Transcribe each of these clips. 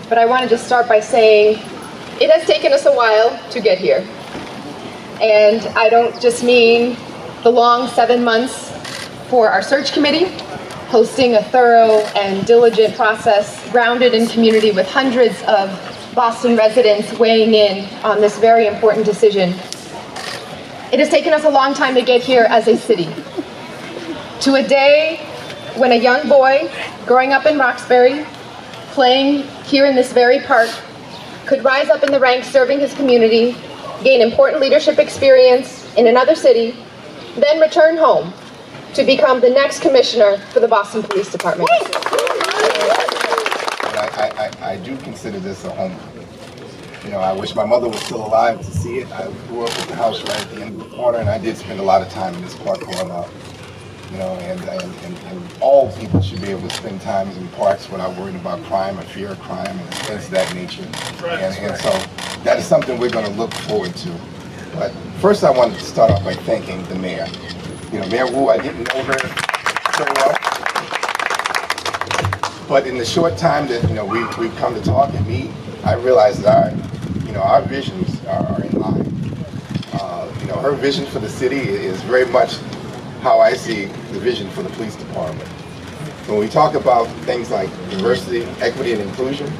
but I want to just start by saying it has taken us a while to get here. And I don't just mean the long 7 months for our search committee, hosting a thorough and diligent process grounded in community with hundreds of Boston residents weighing in on this very important decision. It has taken us a long time to get here as a city, to a day when a young boy growing up in Roxbury, playing here in this very park, could rise up in the ranks serving his community, gain important leadership experience in another city, then return home to become the next commissioner for the Boston Police Department. I do consider this a home. You know, I wish my mother was still alive to see it. I grew up with the house right at the end of the corner, and I did spend a lot of time in this park growing up. You know, and all people should be able to spend time in parks without worrying about crime or fear of crime and things of that nature. And so that is something we're going to look forward to. But first I wanted to start off by thanking the mayor. You know, Mayor Wu, I didn't know her very well. But in the short time that, you know, we've come to talk and meet, I realized that our visions are in line. You know, her vision for the city is very much how I see the vision for the police department. When we talk about things like diversity, equity, and inclusion,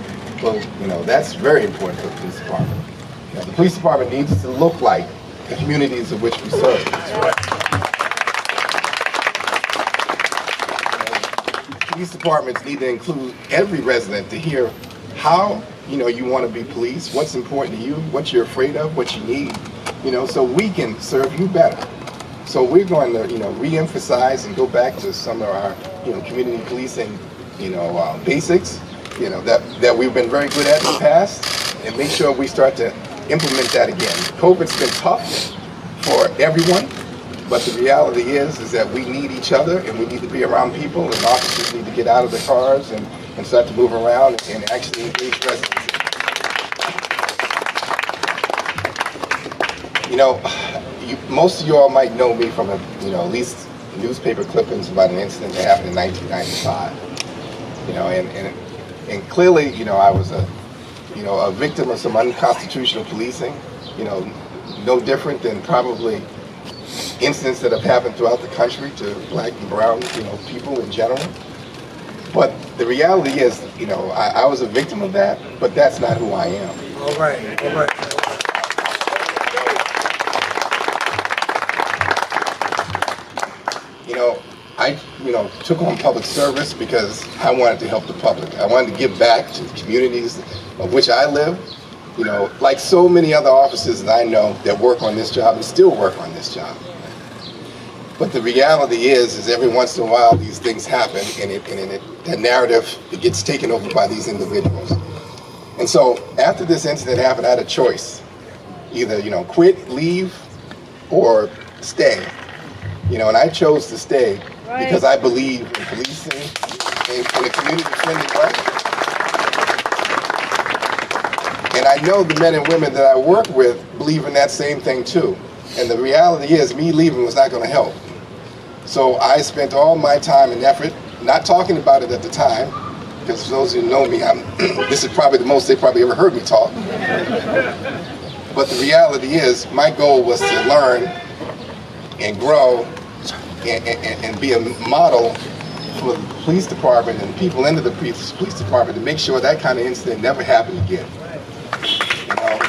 well, you know, that's very important for the police department. You know, the police department needs to look like the communities of which we serve. Police departments need to include every resident to hear how, you know, you want to be policed, what's important to you, what you're afraid of, what you need, you know, so we can serve you better. So we're going to, you know, re-emphasize and go back to some of our, you know, community policing, you know, basics, you know, that we've been very good at in the past, and make sure we start to implement that again. COVID's been tough for everyone, but the reality is that we need each other, and we need to be around people, and officers need to get out of their cars and start to move around and actually engage residents. You know, most of you all might know me from, at least newspaper clippings about an incident that happened in 1995. You know, and clearly, you know, I was a victim of some unconstitutional policing. You know, no different than probably incidents that have happened throughout the country to black and brown, you know, people in general. But the reality is, you know, I was a victim of that, but that's not who I am. All right, all right. You know, I took on public service because I wanted to help the public. I wanted to give back to the communities of which I live. You know, like so many other officers that I know that work on this job and still work on this job. But the reality is every once in a while these things happen, and that narrative, it gets taken over by these individuals. And so after this incident happened, I had a choice: either, you know, quit, leave, or stay. You know, and I chose to stay because I believe in policing in a community-friendly way. And I know the men and women that I work with believe in that same thing too. And the reality is, me leaving was not going to help. So I spent all my time and effort not talking about it at the time, because for those who know me, this is probably the most they probably ever heard me talk. But the reality is, my goal was to learn and grow and be a model for the police department and people into the police department to make sure that kind of incident never happened again. You know?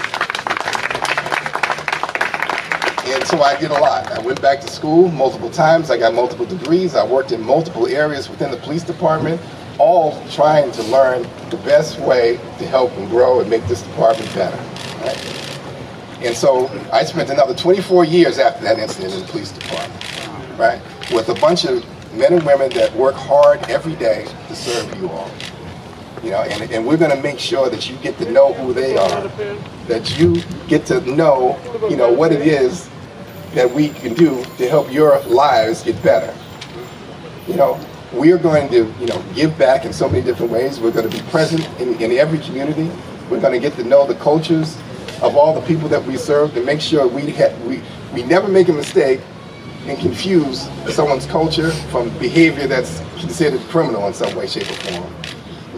And so I did a lot. I went back to school multiple times. I got multiple degrees. I worked in multiple areas within the police department, all trying to learn the best way to help and grow and make this department better. Right? And so I spent another 24 years after that incident in the police department, right, with a bunch of men and women that work hard every day to serve you all. You know, and we're going to make sure that you get to know who they are, that you get to know, you know, what it is that we can do to help your lives get better. You know, we are going to, you know, give back in so many different ways. We're going to be present in every community. We're going to get to know the cultures of all the people that we serve to make sure we never make a mistake and confuse someone's culture from behavior that's considered criminal in some way, shape, or form.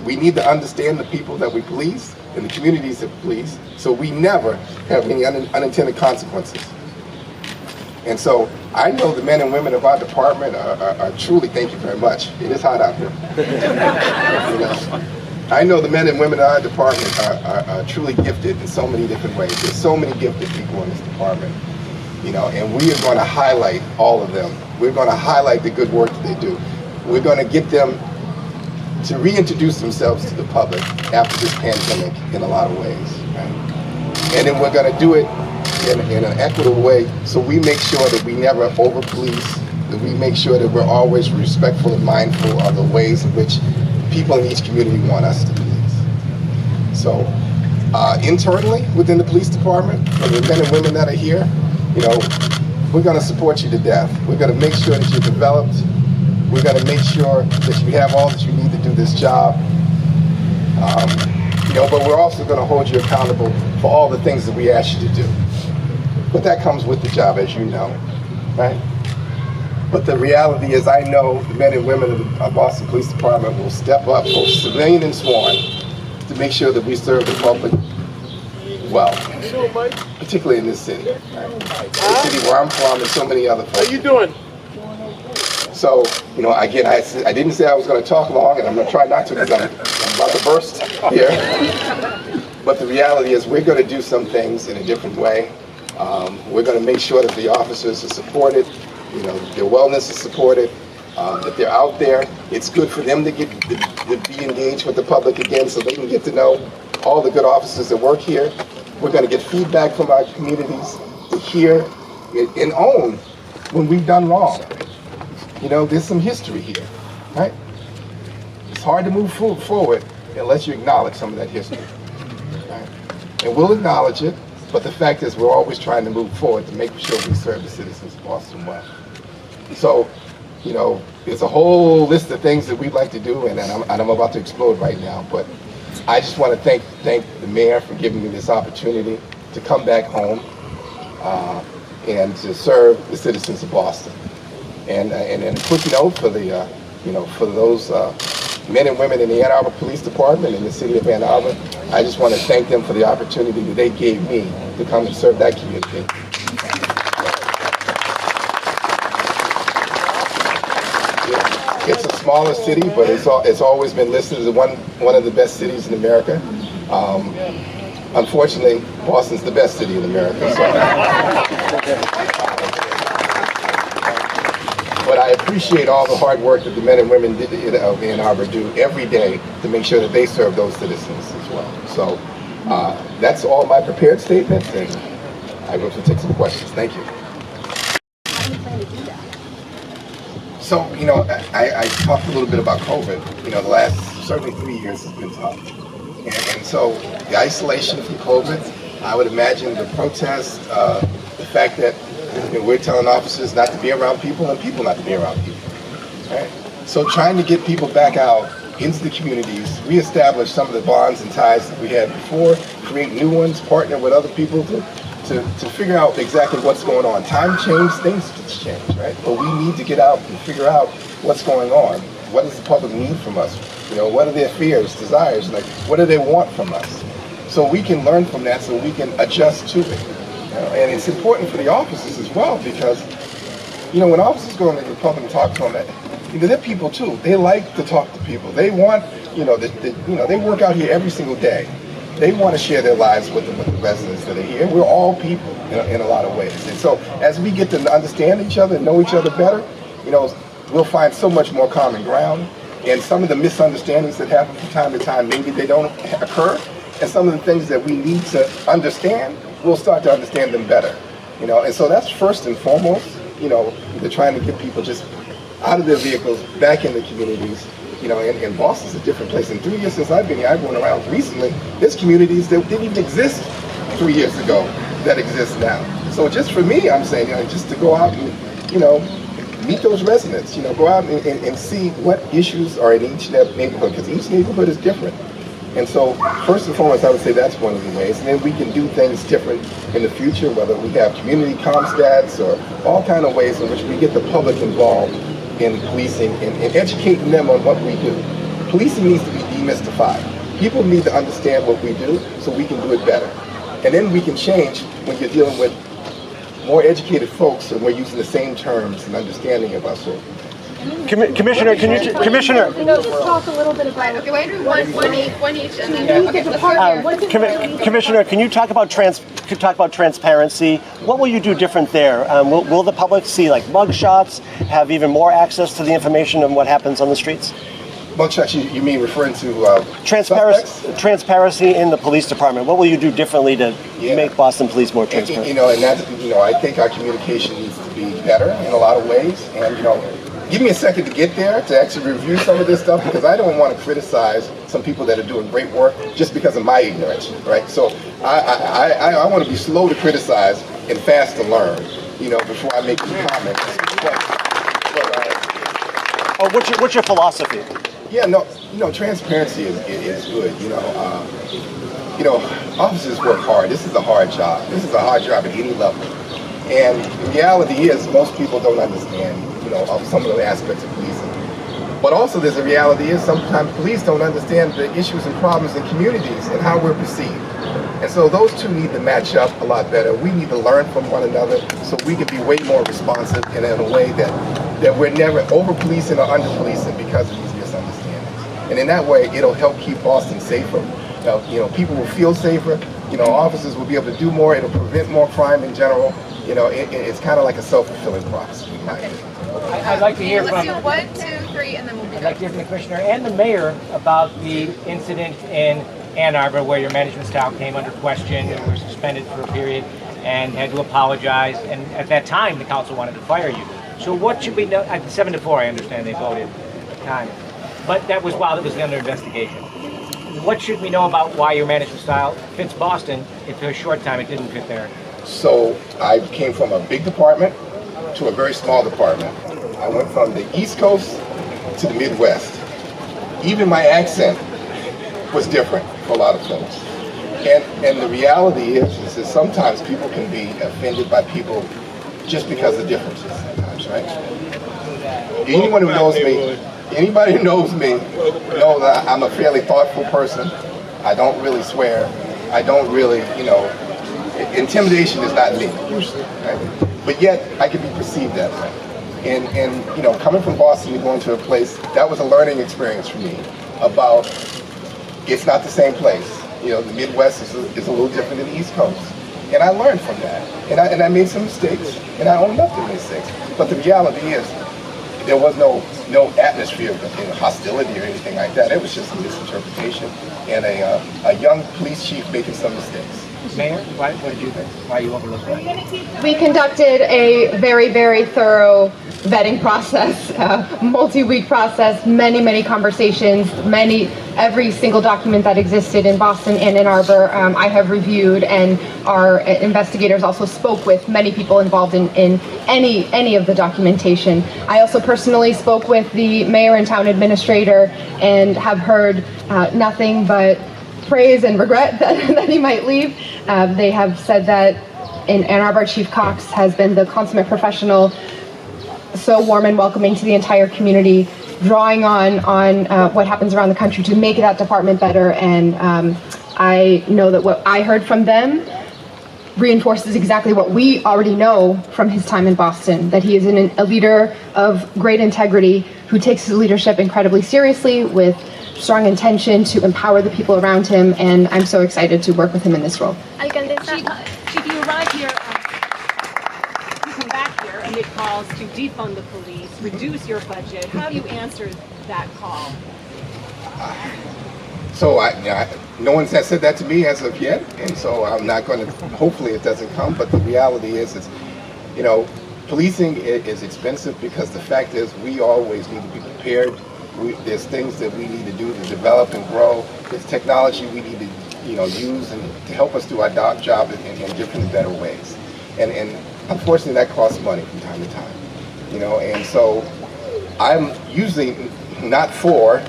We need to understand the people that we police and the communities that we police, so we never have any unintended consequences. And so I know the men and women of our department are truly, thank you very much. It is hot out here. You know, I know the men and women of our department are truly gifted in so many different ways. There's so many gifted people in this department, you know, and we are going to highlight all of them. We're going to highlight the good work that they do. We're going to get them to reintroduce themselves to the public after this pandemic in a lot of ways, right? And then we're going to do it in an equitable way, so we make sure that we never over-police, that we make sure that we're always respectful and mindful of the ways in which people in each community want us to police. So internally within the police department, for the men and women that are here, you know, we're going to support you to death. We're going to make sure that you're developed. We're going to make sure that you have all that you need to do this job. You know, but we're also going to hold you accountable for all the things that we ask you to do. But that comes with the job, as you know, right? But the reality is, I know the men and women of the Boston Police Department will step up, both civilian and sworn, to make sure that we serve the public well, particularly in this city, right? The city where I'm from and so many other places. How you doing? So, you know, again, I didn't say I was going to talk long, and I'm going to try not to because I'm about to burst here. But the reality is we're going to do some things in a different way. We're going to make sure that the officers are supported, you know, their wellness is supported, that they're out there. It's good for them to be engaged with the public again so they can get to know all the good officers that work here. We're going to get feedback from our communities to hear and own when we've done wrong. You know, there's some history here, right? It's hard to move forward unless you acknowledge some of that history, right? And we'll acknowledge it, but the fact is we're always trying to move forward to make sure we serve the citizens of Boston well. So, you know, there's a whole list of things that we'd like to do, and I'm about to explode right now, but I just want to thank the mayor for giving me this opportunity to come back home and to serve the citizens of Boston. And a quick note for the, you know, for those men and women in the Ann Arbor Police Department in the city of Ann Arbor, I just want to thank them for the opportunity that they gave me to come and serve that community. It's a smaller city, but it's always been listed as one of the best cities in America. Unfortunately, Boston's the best city in America. So. But I appreciate all the hard work that the men and women of Ann Arbor do every day to make sure that they serve those citizens as well. So that's all my prepared statements, and I'm going to take some questions. Thank you. So, you know, I talked a little bit about COVID. You know, the last certainly 3 years has been tough. And so the isolation from COVID, I would imagine the protests, the fact that we're telling officers not to be around people and people not to be around people. Right? So trying to get people back out into the communities, reestablish some of the bonds and ties that we had before, create new ones, partner with other people to figure out exactly what's going on. Time change, things change, right? But we need to get out and figure out what's going on. What does the public need from us? You know, what are their fears, desires? Like, what do they want from us? So we can learn from that so we can adjust to it. And it's important for the officers as well because, you know, when officers go into the public and talk to them, you know, they're people too. They like to talk to people. They want, you know, they work out here every single day. They want to share their lives with the residents that are here. We're all people in a lot of ways. And so as we get to understand each other and know each other better, you know, we'll find so much more common ground. And some of the misunderstandings that happen from time to time, maybe they don't occur. And some of the things that we need to understand, we'll start to understand them better, you know, and so that's first and foremost, you know, they're trying to get people just out of their vehicles, back in the communities, you know, and Boston's a different place. In 3 years since I've been here, I've gone around recently, there's communities that didn't even exist 3 years ago that exist now. So just for me, I'm saying, you know, just to go out and, you know, meet those residents, you know, go out and see what issues are in each neighborhood, because each neighborhood is different. And so, first and foremost, I would say that's one of the ways. And then we can do things different in the future, whether we have community comstats or all kind of ways in which we get the public involved in policing and educating them on what we do. Policing needs to be demystify. People need to understand what we do so we can do it better. And then we can change when you're dealing with more educated folks and we're using the same terms and understanding of us. Commissioner, can you Commissioner? Just talk a little bit about. Okay, wait, one each, and then okay, let's start here. Commissioner, can you talk about transparency? What will you do different there? Will the public see like mug shots, have even more access to the information of what happens on the streets? Mugshots, you mean referring to transparency in the police department. What will you do differently to make Boston Police more transparent? And that's, I think our communication needs to be better in a lot of ways. And give me a second to get there to actually review some of this stuff, because I don't want to criticize some people that are doing great work just because of my ignorance, right? So I want to be slow to criticize and fast to learn, before I make any comments. What's your philosophy? Yeah, transparency is good. Officers work hard. This is a hard job. This is a hard job at any level. And the reality is most people don't understand, of some of the aspects of policing. But also there's a reality is sometimes police don't understand the issues and problems in communities and how we're perceived. And so those two need to match up a lot better. We need to learn from one another so we can be way more responsive and in a way that we're never over-policing or under-policing because of these misunderstandings. And in that way, it'll help keep Boston safer. People will feel safer. Officers will be able to do more. It'll prevent more crime in general. It's kind of like a self-fulfilling prophecy. I'd like to hear Let's from do 1, 2, 3, and then we'll be I'd like to hear from the commissioner and the mayor about the incident in Ann Arbor where your management style came under question and were suspended for a period and had to apologize. And at that time, the council wanted to fire you. So what should we know? At 7-4, I understand they voted at the time, but that was while it was under investigation. What should we know about why your management style fits Boston if for a short time it didn't fit there? So I came from a big department to a very small department. I went from the East Coast to the Midwest. Even my accent was different for a lot of folks. And the reality is that sometimes people can be offended by people just because of differences sometimes, right? Anybody who knows me knows that I'm a fairly thoughtful person. I don't really swear. I don't really, intimidation is not me, usually, right? But yet, I can be perceived that way. And coming from Boston and going to a place, that was a learning experience for me about it's not the same place. The Midwest is a little different than the East Coast. And I learned from that. And I made some mistakes, and I owned up to the mistakes. But the reality is, there was no atmosphere of hostility or anything like that. It was just a misinterpretation and a young police chief making some mistakes. Mayor, what did you think? Why you overlooked that? We conducted a very, very thorough vetting process, multi-week process, many conversations, every single document that existed in Boston and Ann Arbor, I have reviewed, and our investigators also spoke with many people involved in any of the documentation. I also personally spoke with the mayor and town administrator and have heard nothing but praise and regret that he might leave. They have said that in Ann Arbor, Chief Cox has been the consummate professional, so warm and welcoming to the entire community, drawing on what happens around the country to make that department better. And I know that what I heard from them reinforces exactly what we already know from his time in Boston, that he is a leader of great integrity who takes his leadership incredibly seriously with strong intention to empower the people around him, and I'm so excited to work with him in this role. Chief, you arrived here, you come back here amid calls to defund the police, reduce your budget. How do you answer that call? So no one has said that to me as of yet, and so I'm not going to, hopefully it doesn't come, but the reality is policing is expensive because the fact is we always need to be prepared. There's things that we need to do to develop and grow. There's technology we need to use and to help us do our job in different and better ways. And unfortunately that costs money from time to time. And so I'm usually not for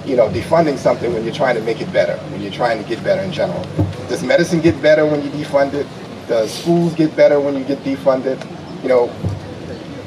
defunding something when you're trying to make it better, when you're trying to get better in general. Does medicine get better when you defund it? Does schools get better when you get defunded?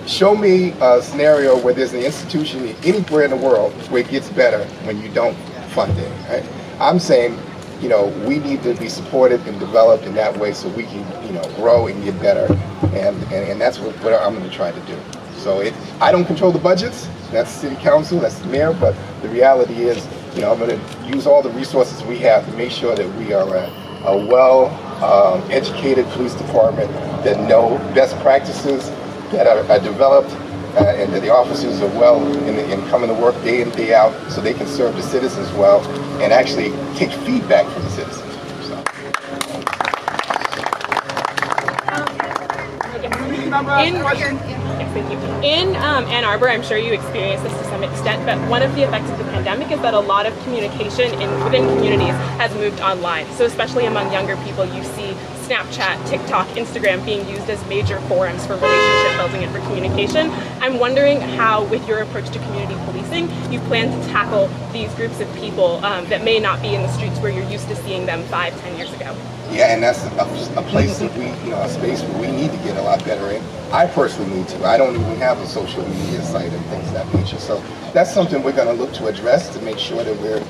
Show me a scenario where there's an institution anywhere in the world where it gets better when you don't fun day, right? I'm saying, you know, we need to be supported and developed in that way so we can, you know, grow and get better. And that's what I'm going to try to do. So I don't control the budgets. That's city council, that's the mayor. But the reality is, you know, I'm going to use all the resources we have to make sure that we are a well-educated police department that know best practices, that are developed, and that the officers are well in coming to work day in, day out, so they can serve the citizens well and actually take feedback from the citizens. So. In Ann Arbor, I'm sure you experienced this to some extent, but one of the effects of the pandemic is that a lot of communication within communities has moved online. So especially among younger people, you see Snapchat, TikTok, Instagram being used as major forums for relationship building and for communication. I'm wondering how, with your approach to community policing, you plan to tackle these groups of people that may not be in the streets where you're used to seeing them 5-10 years ago. Yeah, and that's a place that a space where we need to get a lot better in. I personally need to. I don't even have a social media site and things of that nature. So that's something we're going to look to address to make sure that we're,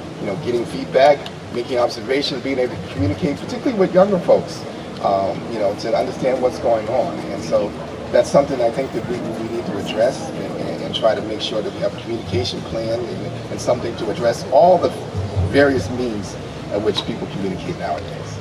getting feedback, making observations, being able to communicate, particularly with younger folks, to understand what's going on. And so that's something I think that we need to address and try to make sure that we have a communication plan and something to address all the various means at which people communicate nowadays.